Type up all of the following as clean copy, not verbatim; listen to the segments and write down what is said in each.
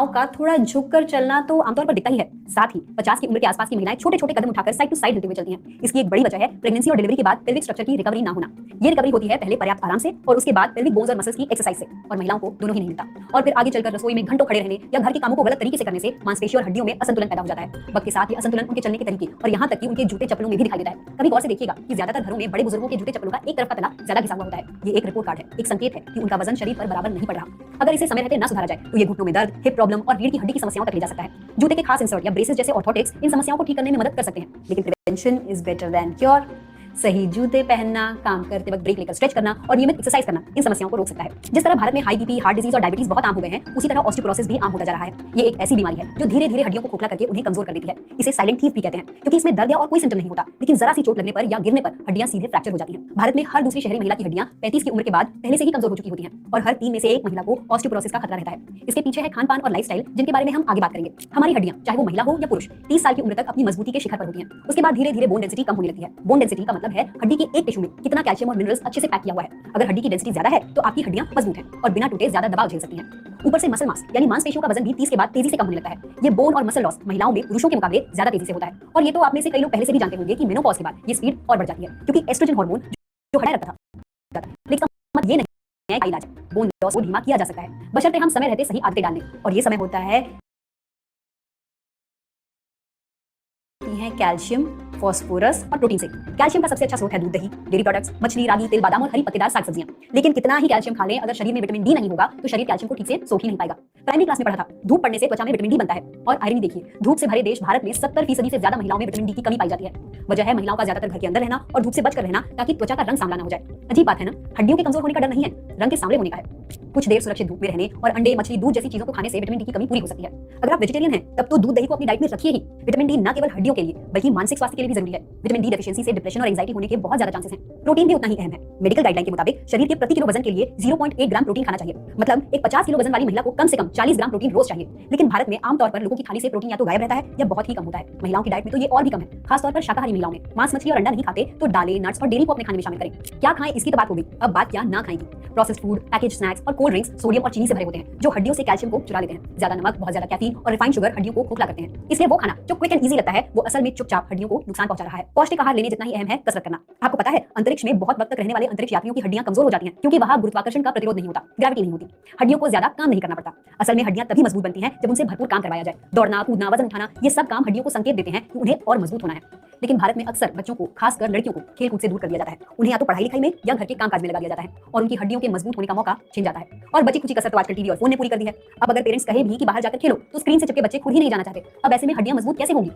का थोड़ा झुककर चलना तो आमतौर पर दिखता ही है। साथ ही 50 की उम्र के आसपास की महिलाएं छोटे-छोटे कदम उठाकर साइड टू साइड हिलते हुए चलती हैं। इसकी एक बड़ी वजह है प्रेगनेंसी और डिलीवरी के बाद पेल्विक स्ट्रक्चर की रिकवरी ना होना। ये रिकवरी होती है पहले पर्याप्त आराम से और उसके बाद पेल्विक बोन्स और मसल्स की एक्सरसाइज से, और महिलाओं को दोनों ही नहीं मिलता। और फिर आगे चलकर रसोई में घंटों खड़े रहने या घर के कामों को गलत तरीके से करने से मांसपेशियों और हड्डियों में असंतुलन पैदा हो जाता है। वक्त के साथ ये असंतुलन उनके चलने के तरीके और यहाँ तक कि उनके जूते चप्पलों में भी दिखाई देता है। कभी गौर से देखिएगा कि ज्यादातर घरों में बड़े बुजुर्गों के जूते चप्पलों का एक तरफ का तला ज्यादा घिसा हुआ होता है। ये एक रिपोर्ट कार्ड है, एक संकेत है कि उनका वजन शरीर पर बराबर नहीं पड़ रहा। अगर इसे समय रहते न सुधारा जाए तो ये घुटनों में दर्द, हिप प्रॉब्लम और रीढ़ की हड्डी की समस्याओं तक ले जा सकता है। जूते के खास इंसर्ट या ब्रेसेस जैसे ऑर्थोटिक्स इन समस्याओं को ठीक करने में मदद कर सकते हैं, लेकिन prevention is better than cure. सही जूते पहनना, काम करते वक्त ब्रेक लेकर स्ट्रेच करना और नियमित एक्सरसाइज करना इन समस्याओं को रोक सकता है। जिस तरह भारत में हाई बीपी, हार्ट डिजीज और डायबिटीज बहुत आम हो गए हैं, उसी तरह ऑस्टियोपोरोसिस भी आम होता जा रहा है। ये एक ऐसी बीमारी है जो धीरे धीरे हड्डियों को खोखला करके उन्हें कमजोर कर देती है। इसे साइलेंट थीफ भी कहते हैं, क्योंकि इसमें दर्द या और कोई सिम्टम नहीं होता, लेकिन जरा सी चोट लगने पर या गिरने पर हड्डियां सीधे फ्रैक्चर हो जाती हैं। भारत में हर दूसरी शहरी महिला की हड्डियां 35 की उम्र के बाद पहले से ही कमजोर हो चुकी होती हैं, और हर 3 में से 1 महिला को ऑस्टियोपोरोसिस का खतरा रहता है। इसके पीछे है खान-पान और लाइफस्टाइल, जिनके बारे में हम आगे बात करेंगे। हमारी हड्डियां, चाहे वो महिला हो या पुरुष, 30 साल की उम्र तक अपनी मजबूती के शिखर पर होती हैं। उसके बाद धीरे धीरे बोन डेंसिटी कम होने लगती है। बोन डेंसिटी का मतलब है हड्डी के एक टिश्यू में कितना कैल्शियम और मिनरल्स अच्छे से पैक किया हुआ है। अगर हड्डी की डेंसिटी ज्यादा है तो आपकी हड्डियां मजबूत हैं और बिना टूटे ज्यादा दबाव झेल सकती हैं। ऊपर से मसल मास यानी मांसपेशियों का वजन भी 30 के बाद तेजी से कम होने लगता है। ये बोन और मसल लॉस महिलाओं में पुरुषों के मुकाबले ज्यादा तेजी से होता है। और ये तो आप में से कई लोग पहले से भी जानते होंगे कि मेनोपॉज के बाद ये स्पीड और बढ़ जाती है, क्योंकि एस्ट्रोजन हार्मोन जो हटाया रखता था। लेकिन इसका मतलब ये नहीं है कि इलाज है। बोन लॉस को धीमा किया जा सकता है, बशर्ते हम समय रहते सही आदतें डालने, और ये समय होता है कैल्शियम, फास्फोरस और प्रोटीन से। कैल्शियम का सबसे अच्छा स्रोत है दूध, दही, डेयरी प्रोडक्ट्स, मछली, रागी, तिल, बादाम और हरी पत्तेदार साग सब्जियां। लेकिन कितना ही कैल्शियम खा लें, अगर शरीर में विटामिन डी नहीं होगा तो शरीर कैल्शियम को ठीक से सोख ही नहीं पाएगा। प्राइमरी क्लास में पढ़ा था, धूप पड़ने से त्वचा में विटामिन डी बनता है। और आयरन देखिए, धूप से भरे देश भारत में 70% से ज्यादा महिलाओं में विटामिन डी की कमी पाई जाती है। वजह है महिलाओं का ज्यादातर घर के अंदर रहना और धूप से बचकर रहना, ताकि त्वचा का रंग सांवला न हो जाए। अजीब बात है ना, हड्डियों के कमजोर होने का डर नहीं है, रंग के सांवले होने का है। कुछ देर सुरक्षित धूप में रहने और अंडे, मछली, दूध जैसी चीजों को खाने से विटामिन डी की कमी पूरी हो सकती है। अगर आप वेजिटेरियन हैं तब तो दूध, दही को अपनी डाइट में रखिए ही। विटामिन डी न केवल हड्डियों के लिए बल्कि मानसिक स्वास्थ्य के लिए भी जरूरी है। विटामिन डी डेफिशिएंसी से डिप्रेशन और एंजाइटी होने के बहुत ज्यादा चांसेस हैं। प्रोटीन भी उतना ही अहम है। मेडिकल गाइडलाइन के मुताबिक शरीर के प्रति किलो वजन के लिए 0.1 ग्राम प्रोटीन खाना चाहिए। मतलब एक 50 किलो वजन वाली महिला को कम से कम 40 ग्राम प्रोटीन रोज चाहिए। लेकिन भारत में आमतौर पर लोगों की थाली से प्रोटीन या तो गायब रहता है या बहुत ही कम होता है। महिलाओं की डाइट में तो ये और भी कम है, खासतौर पर शाकाहारी महिलाओं में। मांस, मछली और अंडा नहीं खाते तो दालें, नट्स और डेयरी को अपने खाने में शामिल करें। क्या खाएं इसकी तो बात हो गई, अब बात क्या ना खाएं की। प्रोसेस्ड फूड, पैकेज स्नैक्स और कोल्ड ड्रिंक्स सोडियम और चीनी से भरे होते हैं, जो हड्डियों से कैल्शियम को चुरा लेते हैं। ज्यादा नमक, बहुत ज्यादा कैफीन और रिफाइंड शुगर हड्डियों को खोखला करते हैं। इसलिए वो खाना जो क्विक एंड इजी लगता है, वो असल में चुपचाप हड्डियों को नुकसान पहुंचा रहा है। पौष्टिक आहार लेने जितना ही अहम है कसरत करना। आपको पता है अंतरिक्ष में बहुत वक्त तक रहने वाले अंतरिक्ष यात्रियों की हड्डियां कमजोर हो जाती हैं, क्योंकि वहां गुरुत्वाकर्षण का प्रतिरोध नहीं होता, ग्रेविटी नहीं होती। हड्डियों को ज्यादा काम नहीं करना पड़ता। असल में हड्डियां तभी मजबूत बनती हैं जब उनसे भरपूर काम करवाया जाए। दौड़ना, कूदना, वजन उठाना, ये सब काम हड्डियों को संकेत देते हैं कि उन्हें और मजबूत होना है। लेकिन भारत में अक्सर बच्चों को, खासकर लड़कियों को, खेल कूद से दूर कर दिया जाता है। उन्हें या तो पढ़ाई लिखाई में या घर के कामकाज में लगा दिया जाता है, और उनकी हड्डियों के मजबूत होने का मौका छिन जाता है। और बच्ची कुछ कसरत तो आजकल टीवी और फोन ने पूरी कर दी है। अब अगर पेरेंट्स कहे भी कि बाहर जाकर खेलो तो स्क्रीन से चिपके बच्चे खुद ही नहीं जाना चाहते। अब ऐसे में हड्डियां मजबूत कैसे होंगी?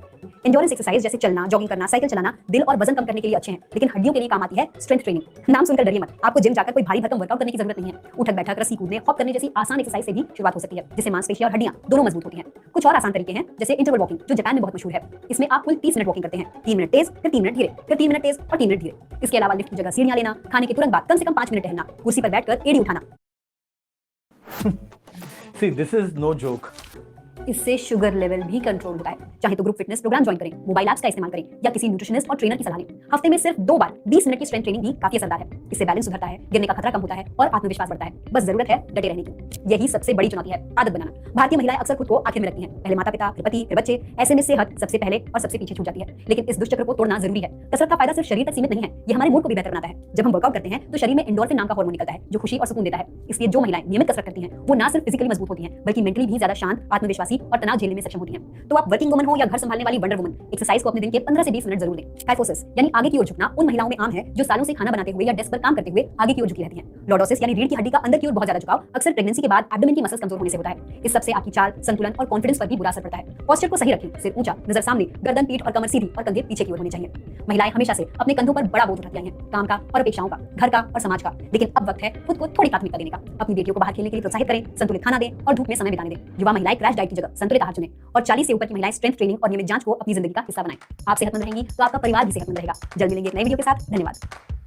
एंड्योरेंस एक्सरसाइज जैसे चलना, जॉगिंग करना, साइकिल चलाना दिल और वजन कम करने के लिए अच्छे हैं, लेकिन हड्डियों के लिए काम आती है स्ट्रेंथ ट्रेनिंग। नाम सुनकर डरिए मत, आपको जिम जाकर कोई भारी भरकम वर्कआउट करने की जरूरत नहीं है। उठक बैठक, रस्सी कूदने, हॉप करने जैसी आसान एक्सरसाइज से भी शुरुआत हो सकती है, जिससे मांसपेशियां और हड्डियां दोनों मजबूत होती हैं। कुछ और आसान तरीके हैं, जैसे इंटरवल वॉकिंग, जो जापान में बहुत मशहूर है। इसमें आप कुल 30 मिनट वॉकिंग करते हैं, 3 मिनट तेज, फिर 3 मिनट धीरे, फिर 3 मिनट तेज और 3 मिनट धीरे। इसके अलावा लिफ्ट की जगह सीढ़ियां लेना, खाने के तुरंत बाद कम से कम 5 मिनट टहलना, कुर्सी पर बैठकर एड़ी उठाना। See, this is no joke. इससे शुगर लेवल भी कंट्रोल होता है। चाहे तो ग्रुप फिटनेस प्रोग्राम ज्वाइन करें, मोबाइल ऐप्स का इस्तेमाल करें या किसी न्यूट्रिशनिस्ट और ट्रेनर की सलाह लें। हफ्ते में सिर्फ 2 बार 20 मिनट की स्ट्रेंथ ट्रेनिंग भी काफी असरदार है। इससे बैलेंस सुधरता है, गिरने का खतरा कम होता है और आत्मविश्वास बढ़ता है। बस जरूरत है डटे रहने की। यही सबसे बड़ी चुनौती है, आदत बनाना। भारतीय महिलाएं अक्सर खुद को आखिर में रखती हैं, पहले माता पिता, फिर पति, फिर बच्चे। ऐसे में सेहत सबसे पहले और सबसे पीछे छूट जाती है। लेकिन इस दुष्चक्र को तोड़ना जरूरी है। कसरत का फायदा सिर्फ शरीर तक सीमित नहीं है, ये हमारे मूड को भी बेहतर बनाता है। जब हम वर्कआउट करते हैं तो शरीर में एंडोर्फिन नाम का हार्मोन निकलता है, जो खुशी और सुकून देता है। इसलिए जो महिलाएं नियमित कसरत करती हैं, वो ना सिर्फ फिजिकली मजबूत होती हैं, बल्कि मेंटली भी ज्यादा शांत, आत्मविश्वासी और तनाव झेलने में सक्षम होती हैं। तो आप वर्किंग वुमन हो या घर संभालने वाली वंडर वुमन, एक्सरसाइज को अपने दिन के 15 से 20 मिनट जरूर दें। काइफोसिस यानी आगे की ओर झुकना उन महिलाओं में आम है जो सालों से खाना बनाते हुए या डेस्क पर काम करते हुए आगे की ओर झुकी रहती हैं। लॉर्डोसिस यानी रीढ़ की हड्डी का अंदर की ओर बहुत ज्यादा झुकाव अक्सर प्रेगनेंसी के बाद एब्डोमेन की मसल्स कमजोर होने से होता है। इस सबसे आपकी चाल, संतुलन और कॉन्फिडेंस पर भी बुरा असर पड़ता है। पोस्चर को सही रखें, सिर ऊंचा, नजर सामने, गर्दन, पीठ और कमर सीधी और कंधे पीछे की ओर होने चाहिए। महिलाएं हमेशा से अपने कंधों पर बड़ा बोझ उठाती आई हैं, काम का और अपेक्षाओं का, घर का और समाज का। लेकिन अब वक्त है खुद को थोड़ी प्राथमिकता देने का। अपनी बेटियों को बाहर खेलने के लिए प्रोत्साहित करें, संतुलित खाना दें और धूप में समय बिताने दें। युवा महिलाएं क्रैश डाइट की जगह संतुलित आहार चुनें और 40 से ऊपर की महिलाएं स्ट्रेंथ ट्रेनिंग और नियमित जांच को अपनी जिंदगी का हिस्सा बनाएं। आप सेहतमंद रहेंगी तो आपका परिवार भी सेहतमंद रहेगा। जल्द मिलेंगे एक नए वीडियो के साथ। धन्यवाद।